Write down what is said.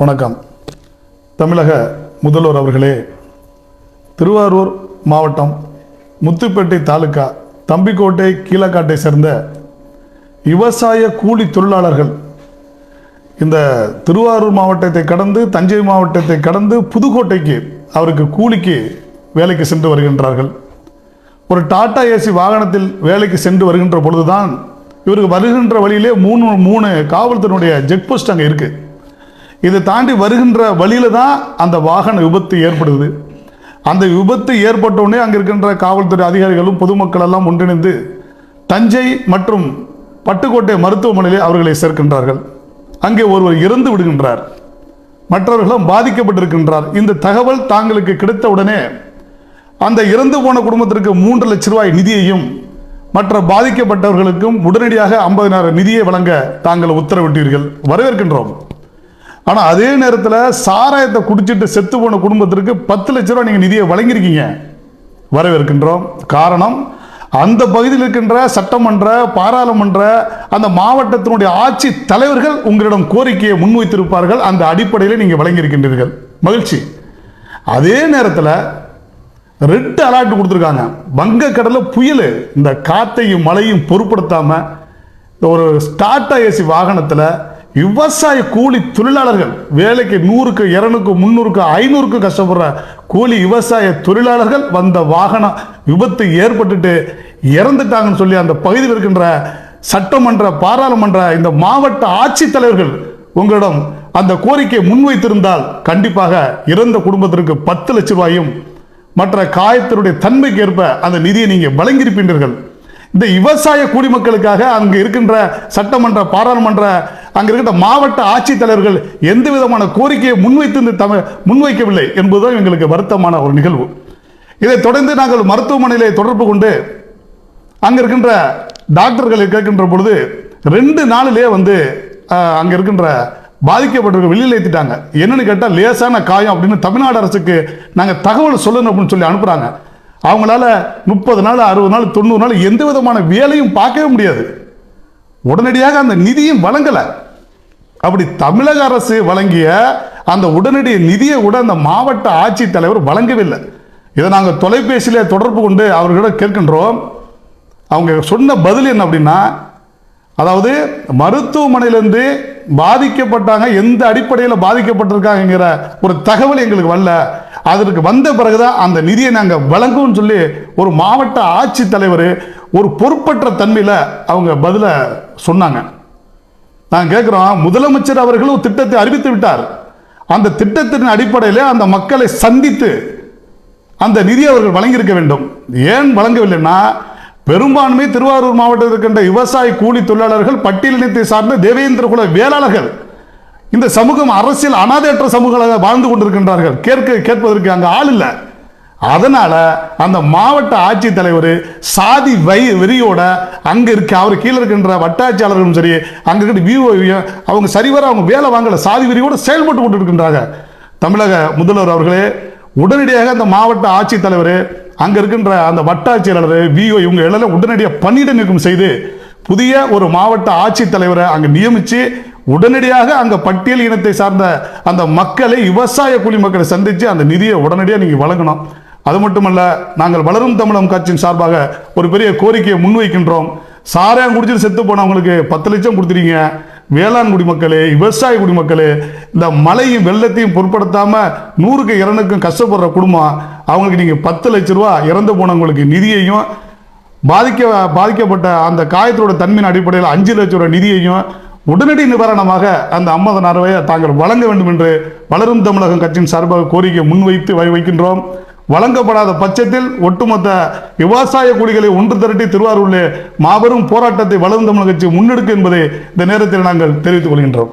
வணக்கம். தமிழக முதல்வர் அவர்களே, திருவாரூர் மாவட்டம் முத்துப்பேட்டை தாலுகா தம்பிக்கோட்டை கீழக்காட்டை சேர்ந்த விவசாய கூலி தொழிலாளர்கள் இந்த திருவாரூர் மாவட்டத்தை கடந்து தஞ்சை மாவட்டத்தை கடந்து புதுக்கோட்டைக்கு அவருக்கு கூலிக்கு வேலைக்கு சென்று வருகின்றார்கள். ஒரு டாடா ஏசி வாகனத்தில் வேலைக்கு சென்று வருகின்ற பொழுதுதான் இவருக்கு வருகின்ற வழியிலே மூணு காவல்துறையினுடைய செக் போஸ்ட் அங்கே இருக்குது. இதை தாண்டி வருகின்ற வழியில தான் அந்த வாகன விபத்து ஏற்படுது. அந்த விபத்து ஏற்பட்டவுடனே அங்கே இருக்கின்ற காவல்துறை அதிகாரிகளும் பொதுமக்கள் எல்லாம் ஒன்றிணைந்து தஞ்சை மற்றும் பட்டுக்கோட்டை மருத்துவமனையிலே அவர்களை சேர்க்கின்றார்கள். அங்கே ஒருவர் இறந்து விடுகின்றார், மற்றவர்களும் பாதிக்கப்பட்டிருக்கின்றார். இந்த தகவல் தாங்களுக்கு கிடைத்தவுடனே அந்த இறந்து போன குடும்பத்திற்கு 3 லட்சம் ரூபாய் நிதியையும் மற்ற பாதிக்கப்பட்டவர்களுக்கும் உடனடியாக 50,000 நிதியை வழங்க தாங்கள் உத்தரவிட்டீர்கள், வரவேற்கின்றோம். ஆனால் அதே நேரத்தில் சாராயத்தை குடிச்சிட்டு செத்து போன குடும்பத்திற்கு 10 லட்சம் ரூபாய் நீங்கள் நிதியை வழங்கியிருக்கீங்க, வரவேற்கின்றோம். காரணம், அந்த பகுதியில் இருக்கின்ற சட்டமன்ற பாராளுமன்ற அந்த மாவட்டத்தினுடைய ஆட்சி தலைவர்கள் உங்களிடம் கோரிக்கையை முன்வைத்திருப்பார்கள். அந்த அடிப்படையில் நீங்கள் வழங்கியிருக்கின்றீர்கள், மகிழ்ச்சி. அதே நேரத்தில் ரெட் அலர்ட் கொடுத்துருக்காங்க. வங்கக்கடலில் புயல், இந்த காத்தையும் மழையும் பொருட்படுத்தாமல் ஒரு டாடா ஏசி வாகனத்தில் விவசாய கூலி தொழிலாளர்கள் வேலைக்கு 100க்கு 200க்கு 300க்கு 500க்கு கஷ்டப்படுற கூலி விவசாய தொழிலாளர்கள் வந்த வாகனம் விபத்து ஏற்பட்டுட்டு இறந்துட்டாங்கன்னு சொல்லி அந்த பகுதியில் இருக்கின்ற சட்டமன்ற பாராளுமன்ற இந்த மாவட்ட ஆட்சித்தலைவர்கள் உங்களிடம் அந்த கோரிக்கையை முன்வைத்திருந்தால் கண்டிப்பாக இறந்த குடும்பத்திற்கு 10 லட்சம் ரூபாயும் மற்ற காயத்தினுடைய தன்மைக்கு ஏற்ப அந்த நிதியை நீங்கள் வழங்கியிருப்பீர்கள். இந்த விவசாய குடிமக்களுக்காக அங்கு இருக்கின்ற சட்டமன்ற பாராளுமன்ற அங்கு இருக்கின்ற மாவட்ட ஆட்சித்தலைவர்கள் எந்த விதமான கோரிக்கையை முன்வைக்கவில்லை என்பதுதான் எங்களுக்கு வருத்தமான ஒரு நிகழ்வு. இதை தொடர்ந்து நாங்கள் மருத்துவமனையிலே தொடர்பு கொண்டு அங்க இருக்கின்ற டாக்டர்களை கேட்கின்ற பொழுது 2 நாளிலே அங்க இருக்கின்ற பாதிக்கப்பட்டவர்கள் வெளியில் ஏற்றிட்டாங்க. என்னன்னு கேட்டால் லேசான காயம் அப்படின்னு தமிழ்நாடு அரசுக்கு நாங்கள் தகவல் சொல்லணும் அப்படின்னு சொல்லி அனுப்புறாங்க. அவங்களால 30 நாள் 60 நாள் 90 நாள் எந்த விதமான வேலையும் பார்க்கவே முடியாது. உடனடியாக அந்த நிதியும் வழங்கலை. அப்படி தமிழக அரசு வழங்கிய அந்த உடனடி நிதியை கூட அந்த மாவட்ட ஆட்சித்தலைவர் வழங்கவில்லை. இதை நாங்கள் தொலைபேசியிலே தொடர்பு கொண்டு அவர்களிடம் கேட்கின்றோம். அவங்க சொன்ன பதில் என்ன அப்படின்னா, அதாவது மருத்துவமனையிலிருந்து பாதிக்கப்பட்டாங்க, எந்த அடிப்படையில் பாதிக்கப்பட்டிருக்காங்கிற ஒரு தகவல் எங்களுக்கு வரல, அதற்கு வந்த பிறகுதான் அந்த நிதியை நாங்கள் வழங்குவோம் சொல்லி ஒரு மாவட்ட ஆட்சித்தலைவர் ஒரு பொறுப்பற்ற தன்மையில் அவங்க பதில சொன்னாங்க. நாங்கள் கேட்குறோம், முதலமைச்சர் அவர்களும் திட்டத்தை அறிவித்து விட்டார். அந்த திட்டத்தின் அடிப்படையில் அந்த மக்களை சந்தித்து அந்த நிதி அவர்கள் வழங்கியிருக்க வேண்டும். ஏன் வழங்கவில்லைன்னா, பெரும்பான்மை திருவாரூர் மாவட்டத்தில் இருக்கின்ற விவசாய கூலி தொழிலாளர்கள் பட்டியலினத்தை சார்ந்த தேவேந்திர குல வேளாளர்கள். இந்த சமூகம் அரசியல் அனாதையற்ற சமூகங்களாக வாழ்ந்து கொண்டிருக்கின்றார்கள். கேட்பதற்கு அங்கே ஆள் இல்லை. அதனால அந்த மாவட்ட ஆட்சித்தலைவர் சாதி வெறியோட அங்க இருக்க அவர் கீழே இருக்கின்ற வட்டாட்சியாளர்களும் சரி, அங்க இருக்கின்ற விஓ அவங்க சரிவர அவங்க வேலை வாங்கல, சாதி வெறியோட செயல்பட்டு கொண்டு இருக்கின்றாங்க. தமிழக முதல்வர் அவர்களே, உடனடியாக அந்த மாவட்ட ஆட்சித்தலைவர் அங்க இருக்கின்ற அந்த வட்டாட்சியாளர் விஓ இவங்க எல்லாம் உடனடியாக பணியிட நீக்கம் செய்து புதிய ஒரு மாவட்ட ஆட்சித்தலைவரை அங்க நியமிச்சு உடனடியாக அங்க பட்டியல் இனத்தை சார்ந்த அந்த மக்களை விவசாய கூலி மக்களை சந்திச்சு அந்த நிதியை உடனடியாக நீங்க வழங்கணும். அது மட்டுமல்ல, நாங்கள் வளரும் தமிழகம் கட்சியின் சார்பாக ஒரு பெரிய கோரிக்கையை முன்வைக்கின்றோம். சாராயம் குடிச்சிட்டு செத்து போனவங்களுக்கு 10 லட்சம் கொடுத்துறீங்க. வேளாண் குடிமக்களே, விவசாய குடிமக்களே, இந்த மழையும் வெள்ளத்தையும் பொருட்படுத்தாம 100க்கு 200க்கும் கஷ்டப்படுற குடும்பம், அவங்களுக்கு நீங்க 10 லட்சம் ரூபாய் இறந்து போனவங்களுக்கு நிதியையும் பாதிக்கப்பட்ட அந்த காயத்தோட தன்மையின் அடிப்படையில் 5 லட்சம் ரூபாய் நிதியையும் உடனடி நிவாரணமாக அந்த 50,000 ரூபாயை தாங்கள் வழங்க வேண்டும் என்று வளரும் தமிழகம் கட்சியின் சார்பாக கோரிக்கை முன்வைத்து வைக்கின்றோம். வழங்கப்படாத பட்சத்தில் ஒட்டுமொத்த விவசாய கூலிகளை ஒன்று திரட்டி திருவாரூரில் மாபெரும் போராட்டத்தை வளரும் தமிழக கட்சி முன்னெடுக்கும் என்பதை இந்த நேரத்தில் நாங்கள் தெரிவித்துக் கொள்கின்றோம்.